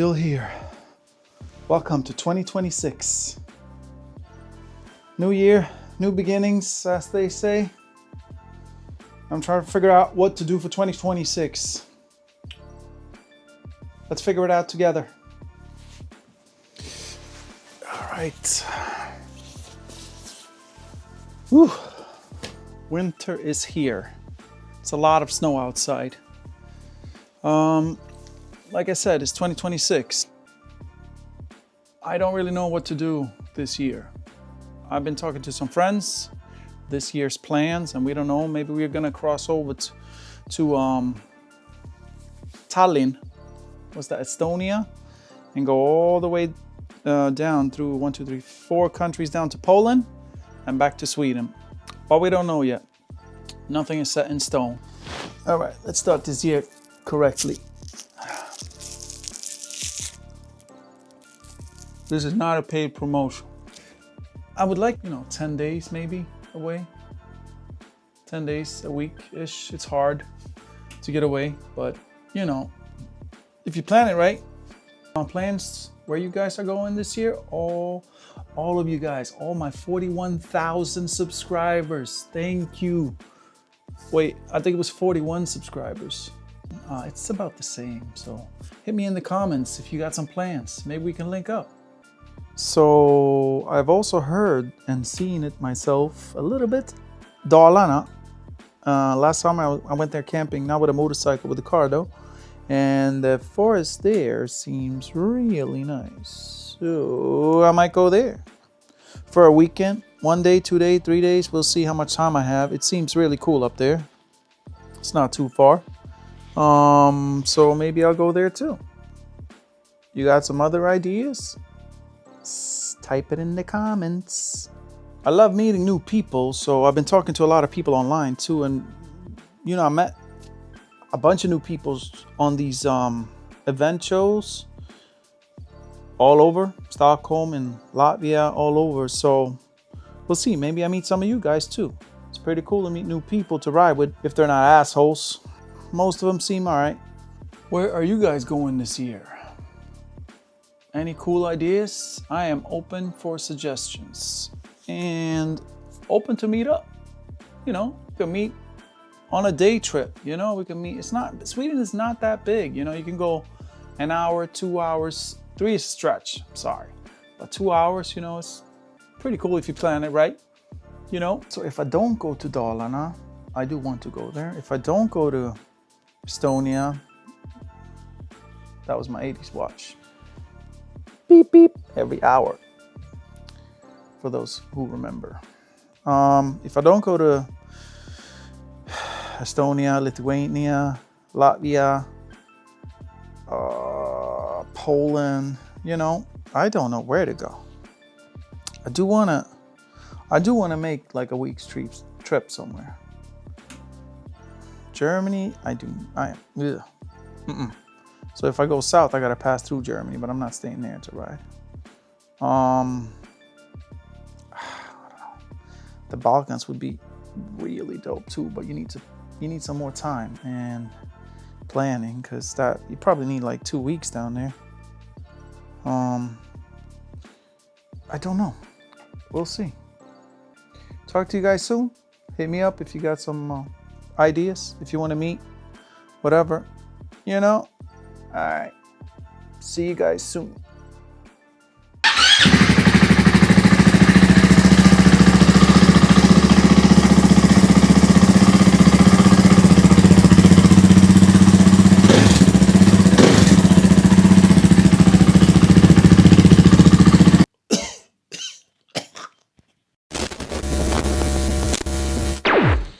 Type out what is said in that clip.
still here. Welcome to 2026. New year, new beginnings, as they say. I'm trying to figure out what to do for 2026. Let's figure it out together. All right. Whew. Winter is here. It's a lot of snow outside. Like I said, it's 2026. I don't really know what to do this year. I've been talking to some friends, this year's plans, and we don't know, maybe we're gonna cross over to Tallinn, what's that, Estonia, and go all the way down through 4 countries down to Poland and back to Sweden. But we don't know yet. Nothing is set in stone. All right, let's start this year correctly. This is not a paid promotion. I would like, 10 days maybe away. 10 days, a week-ish. It's hard to get away, but if you plan it right, plans where you guys are going this year, all of you guys, all my 41,000 subscribers, thank you. Wait, I think it was 41 subscribers. It's about the same, so hit me in the comments if you got some plans. Maybe we can link up. So I've also heard and seen it myself a little bit. Dalarna. Last summer I went there camping, not with a motorcycle, with a car though. And the forest there seems really nice. So I might go there for a weekend. 1 day, 2 days, 3 days. We'll see how much time I have. It seems really cool up there. It's not too far. So maybe I'll go there too. You got some other ideas? Type it in the comments. I love meeting new people, so I've been talking to a lot of people online too, and I met a bunch of new people on these event shows all over Stockholm and Latvia, all over. So we'll see. Maybe I meet some of you guys too. It's pretty cool to meet new people to ride with if they're not assholes. Most of them seem all right. Where are you guys going this year? Any cool ideas? I am open for suggestions and open to meet up. We can meet on a day trip. We can meet. Sweden is not that big. You can go an hour, 2 hours, 3 is a stretch. Sorry, but 2 hours. It's pretty cool if you plan it right. So if I don't go to Dalarna, I do want to go there. If I don't go to Estonia, that was my 80s watch. Beep, beep, every hour. For those who remember. If I don't go to Estonia, Lithuania, Latvia, Poland, I don't know where to go. I do wanna make like a week's trip somewhere. Germany, So if I go south, I gotta pass through Germany, but I'm not staying there to ride. I don't know. The Balkans would be really dope too, but you need some more time and planning, because you probably need like 2 weeks down there. I don't know. We'll see. Talk to you guys soon. Hit me up if you got some ideas, if you want to meet, whatever. All right. See you guys soon.